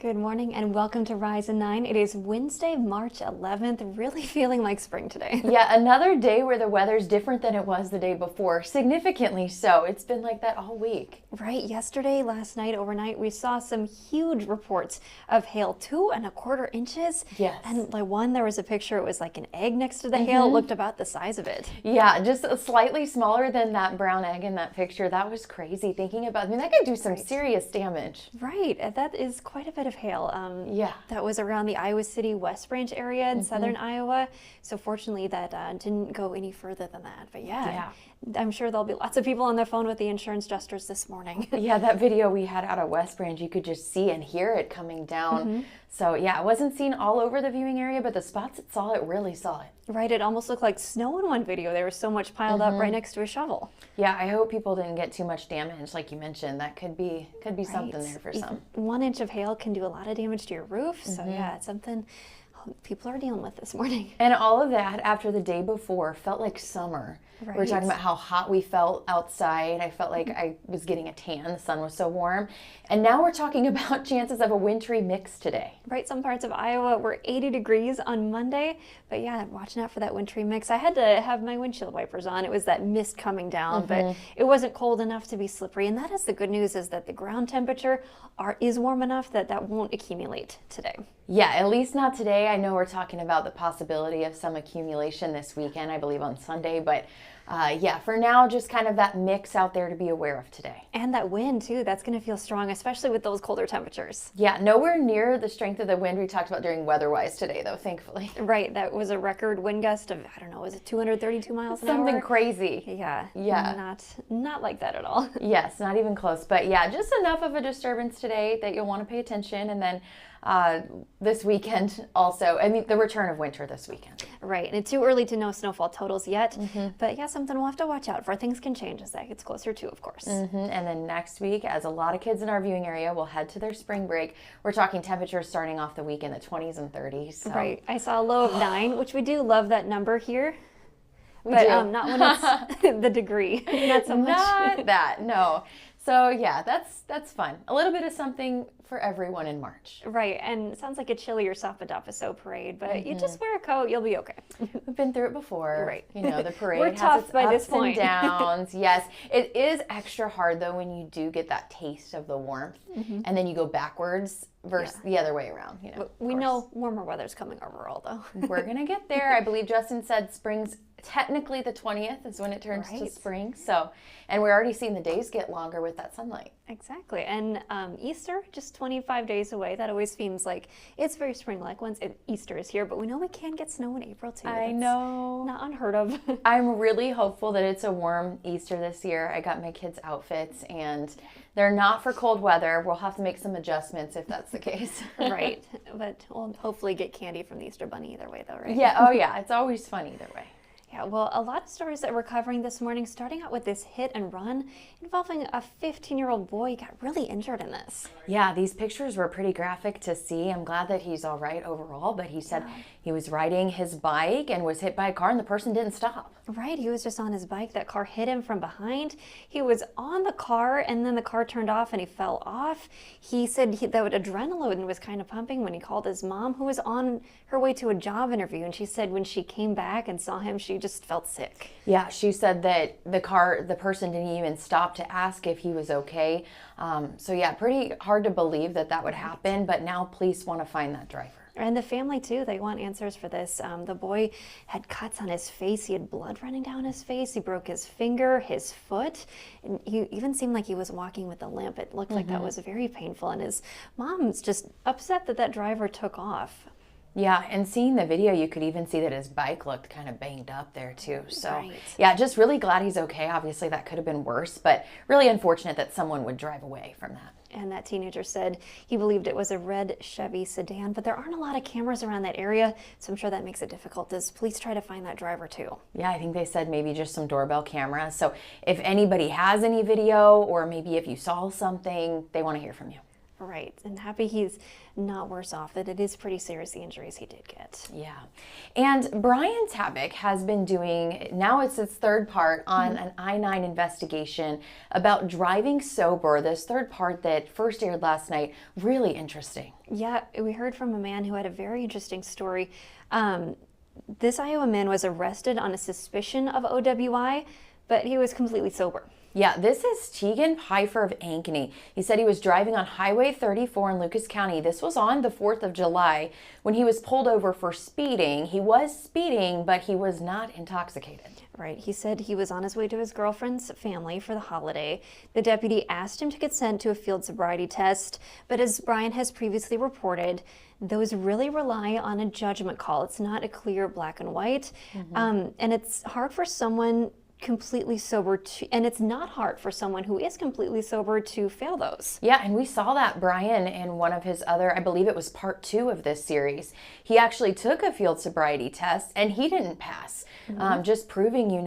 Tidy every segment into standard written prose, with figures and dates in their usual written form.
Good morning and welcome to Rise and 9. It is Wednesday, March 11th, really feeling like spring today. Yeah, another day where the weather's different than it was the day before, significantly so. It's been like that all week. Right, yesterday, last night, overnight, we saw some huge reports of hail, 2¼ inches. Yes. And like one, there was a picture, it was like an egg next to the hail, it looked about the size of it. Yeah, just slightly smaller than that brown egg in that picture. That was crazy thinking about, I mean, that could do some serious damage. Right, that is quite a bit of hail. Yeah. That was around the Iowa City West Branch area in southern Iowa. So fortunately that didn't go any further than that. But yeah, I'm sure there'll be lots of people on their phone with the insurance adjusters this morning. Yeah, that video we had out of West Branch, you could just see and hear it coming down. So yeah, it wasn't seen all over the viewing area, but the spots that saw it really saw it. Right, it almost looked like snow in one video. There was so much piled up right next to a shovel. Yeah, I hope people didn't get too much damage, like you mentioned. That could be something there for some. 1 inch of hail can do a lot of damage to your roof. So yeah, it's something people are dealing with this morning. And all of that after the day before felt like summer. Right. We were talking about how hot we felt outside. I felt like I was getting a tan. The sun was so warm. And now we're talking about chances of a wintry mix today. Right, some parts of Iowa were 80 degrees on Monday. But yeah, watching out for that wintry mix. I had to have my windshield wipers on. It was that mist coming down, but it wasn't cold enough to be slippery. And that is the good news, is that the ground temperature is warm enough that that won't accumulate today. Yeah, at least not today. I know we're talking about the possibility of some accumulation this weekend, I believe on Sunday, but yeah, for now, just kind of that mix out there to be aware of today. And that wind too, that's going to feel strong, especially with those colder temperatures. Yeah, nowhere near the strength of the wind we talked about during weather-wise today, though, thankfully. Right, that was a record wind gust of, I don't know, was it 232 miles an hour? Something crazy. Yeah. Not like that at all. Yes, not even close. But yeah, just enough of a disturbance today that you'll want to pay attention. And then this weekend also, I mean, the return of winter this weekend. Right, and it's too early to know snowfall totals yet. But yeah, something we'll have to watch out for. Things can change as that gets closer too, of course. And then next week, as a lot of kids in our viewing area will head to their spring break, we're talking temperatures starting off the week in the 20s and 30s. So. Right, I saw a low of 9, which we do love that number here. But not when it's the degree. Not so much. Not that, no. So yeah, that's fun. A little bit of something for everyone in March. Right, and it sounds like a chillier Sapadapaso parade, but you just wear a coat, you'll be okay. We've been through it before. Right. You know, the parade We're has tough its by ups this point. and downs. Yes, it is extra hard though when you do get that taste of the warmth, and then you go backwards versus the other way around. You know, we know warmer weather's coming overall, though. We're gonna get there. I believe Justin said spring's technically the 20th is when it turns to spring. So, and we're already seeing the days get longer with that sunlight. Exactly, and Easter, just 25 days away. That always seems like it's very spring-like once Easter is here, but we know we can get snow in April too. I know. Not unheard of. I'm really hopeful that it's a warm Easter this year. I got my kids' outfits, and they're not for cold weather. We'll have to make some adjustments if that's the case. Right, but we'll hopefully get candy from the Easter Bunny either way, though, right? Yeah, oh yeah, it's always fun either way. Yeah, well, a lot of stories that we're covering this morning, starting out with this hit and run involving a 15-year-old boy who got really injured in this. Yeah, these pictures were pretty graphic to see. I'm glad that he's all right overall, but he said he was riding his bike and was hit by a car and the person didn't stop. Right, he was just on his bike. That car hit him from behind. He was on the car and then the car turned off and he fell off. He said that adrenaline was kind of pumping when he called his mom, who was on her way to a job interview, and she said when she came back and saw him, she just felt sick. Yeah, she said that the person didn't even stop to ask if he was okay. So yeah, pretty hard to believe that would happen, but now police want to find that driver. And the family too, they want answers for this. The boy had cuts on his face. He had blood running down his face. He broke his finger, his foot, and he even seemed like he was walking with a limp. It looked like that was very painful, and his mom's just upset that driver took off. Yeah, and seeing the video, you could even see that his bike looked kind of banged up there too. So yeah, just really glad he's okay. Obviously that could have been worse, but really unfortunate that someone would drive away from that. And that teenager said he believed it was a red Chevy sedan, but there aren't a lot of cameras around that area, so I'm sure that makes it difficult as police try to find that driver too. Yeah, I think they said maybe just some doorbell cameras. So if anybody has any video, or maybe if you saw something, they want to hear from you. Right, and happy he's not worse off, that it is pretty serious, the injuries he did get. Yeah. And Brian Tabak has been doing, now it's his third part on an I-9 investigation about driving sober. This third part that first aired last night, really interesting. Yeah, we heard from a man who had a very interesting story. This Iowa man was arrested on a suspicion of OWI, but he was completely sober. Yeah, this is Tegan Pfeiffer of Ankeny. He said he was driving on Highway 34 in Lucas County. This was on the 4th of July when he was pulled over for speeding. He was speeding, but he was not intoxicated. Right. He said he was on his way to his girlfriend's family for the holiday. The deputy asked him to consent to a field sobriety test, but as Brian has previously reported, those really rely on a judgment call. It's not a clear black and white, and it's hard for someone completely sober and it's not hard for someone who is completely sober to fail those. Yeah, and we saw that Brian in one of his other, I believe it was part 2 of this series. He actually took a field sobriety test and he didn't pass. Just proving,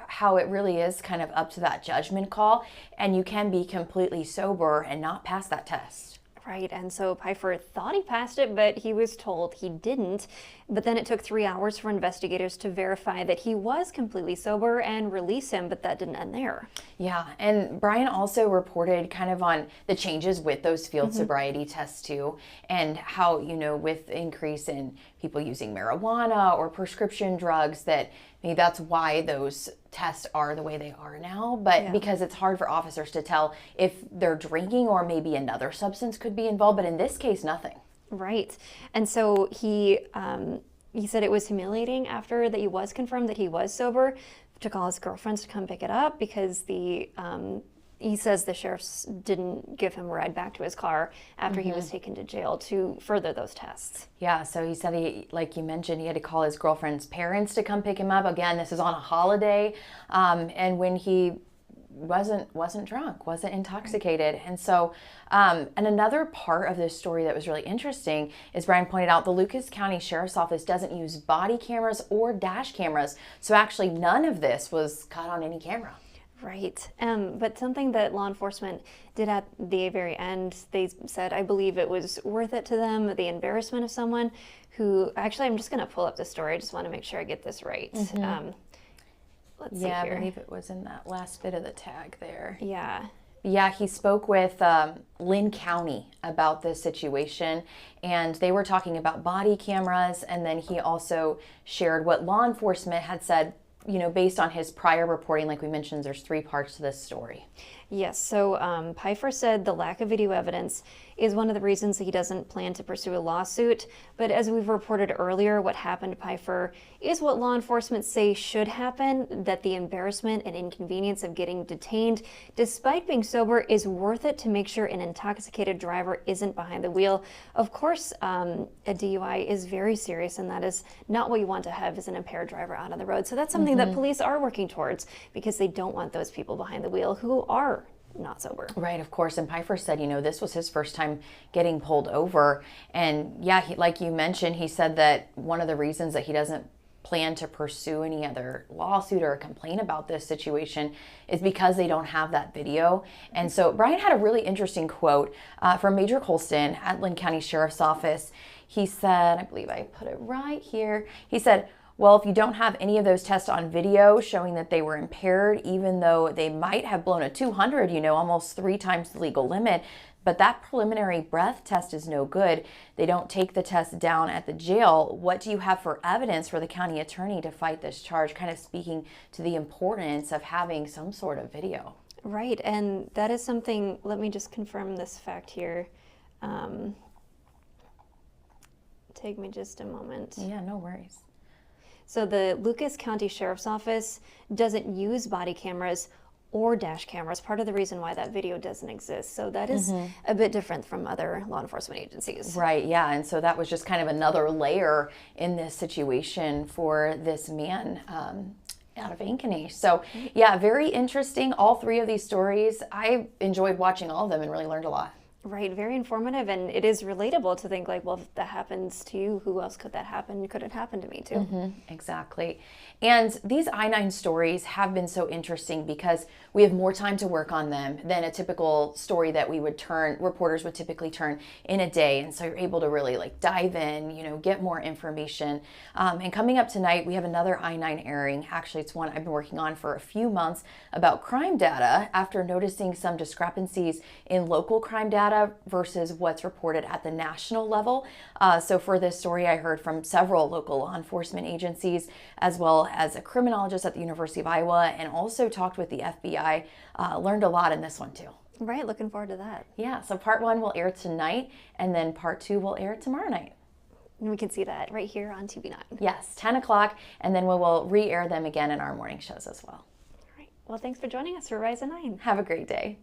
how it really is kind of up to that judgment call, and you can be completely sober and not pass that test. Right, and so Pfeiffer thought he passed it, but he was told he didn't. But then it took 3 hours for investigators to verify that he was completely sober and release him, but that didn't end there. Yeah, and Brian also reported kind of on the changes with those field sobriety tests too, and how, with increase in people using marijuana or prescription drugs, that maybe that's why those tests are the way they are now, but because it's hard for officers to tell if they're drinking or maybe another substance could be involved, but in this case, nothing. Right. And so he said it was humiliating after that he was confirmed that he was sober to call his girlfriends to come pick it up because he says the sheriffs didn't give him a ride back to his car after he was taken to jail to further those tests. Yeah, so he said like you mentioned, he had to call his girlfriend's parents to come pick him up. Again, this is on a holiday, and when he wasn't drunk, wasn't intoxicated. And so, and another part of this story that was really interesting is Brian pointed out the Lucas County Sheriff's Office doesn't use body cameras or dash cameras. So actually none of this was caught on any camera. Right. But something that law enforcement did at the very end, they said, I believe it was worth it to them, the embarrassment of someone who, actually, I'm just going to pull up the story. I just want to make sure I get this right. Let's see here. I believe it was in that last bit of the tag there. Yeah. Yeah, he spoke with Lynn County about this situation, and they were talking about body cameras, and then he also shared what law enforcement had said, based on his prior reporting. Like we mentioned, there's 3 parts to this story. Yes, so Pfeiffer said the lack of video evidence is one of the reasons that he doesn't plan to pursue a lawsuit. But as we've reported earlier, what happened to Pfeiffer is what law enforcement say should happen, that the embarrassment and inconvenience of getting detained, despite being sober, is worth it to make sure an intoxicated driver isn't behind the wheel. Of course, a DUI is very serious, and that is not what you want to have as an impaired driver out on the road. So that's something that police are working towards because they don't want those people behind the wheel who are not sober. Right, of course. And Pfeiffer said, this was his first time getting pulled over. And yeah, like you mentioned, he said that one of the reasons that he doesn't plan to pursue any other lawsuit or complain about this situation is because they don't have that video. And so Brian had a really interesting quote from Major Colston at Lynn County Sheriff's Office. He said, I believe I put it right here. He said, well, if you don't have any of those tests on video showing that they were impaired, even though they might have blown a 200, almost 3 times the legal limit, but that preliminary breath test is no good. They don't take the test down at the jail. What do you have for evidence for the county attorney to fight this charge? Kind of speaking to the importance of having some sort of video. Right, and that is something, let me just confirm this fact here. Take me just a moment. Yeah, no worries. So the Lucas County Sheriff's Office doesn't use body cameras or dash cameras, part of the reason why that video doesn't exist. So that is a bit different from other law enforcement agencies. Right, yeah, and so that was just kind of another layer in this situation for this man out of Ankeny. So yeah, very interesting. All 3 of these stories, I enjoyed watching all of them and really learned a lot. Right, very informative, and it is relatable to think like, well, if that happens to you, who else could that happen? Could it happen to me too? Exactly. And these I-9 stories have been so interesting because we have more time to work on them than a typical story that reporters would typically turn in a day. And so you're able to really like dive in, get more information. And coming up tonight, we have another I-9 airing. Actually, it's one I've been working on for a few months about crime data after noticing some discrepancies in local crime data versus what's reported at the national level. So for this story, I heard from several local law enforcement agencies, as well as a criminologist at the University of Iowa, and also talked with the FBI. Learned a lot in this one too. Right, looking forward to that. Yeah, so part 1 will air tonight, and then part 2 will air tomorrow night. And we can see that right here on TV9. Yes, 10 o'clock, and then we will re-air them again in our morning shows as well. All right. Well, thanks for joining us for Rise at 9. Have a great day.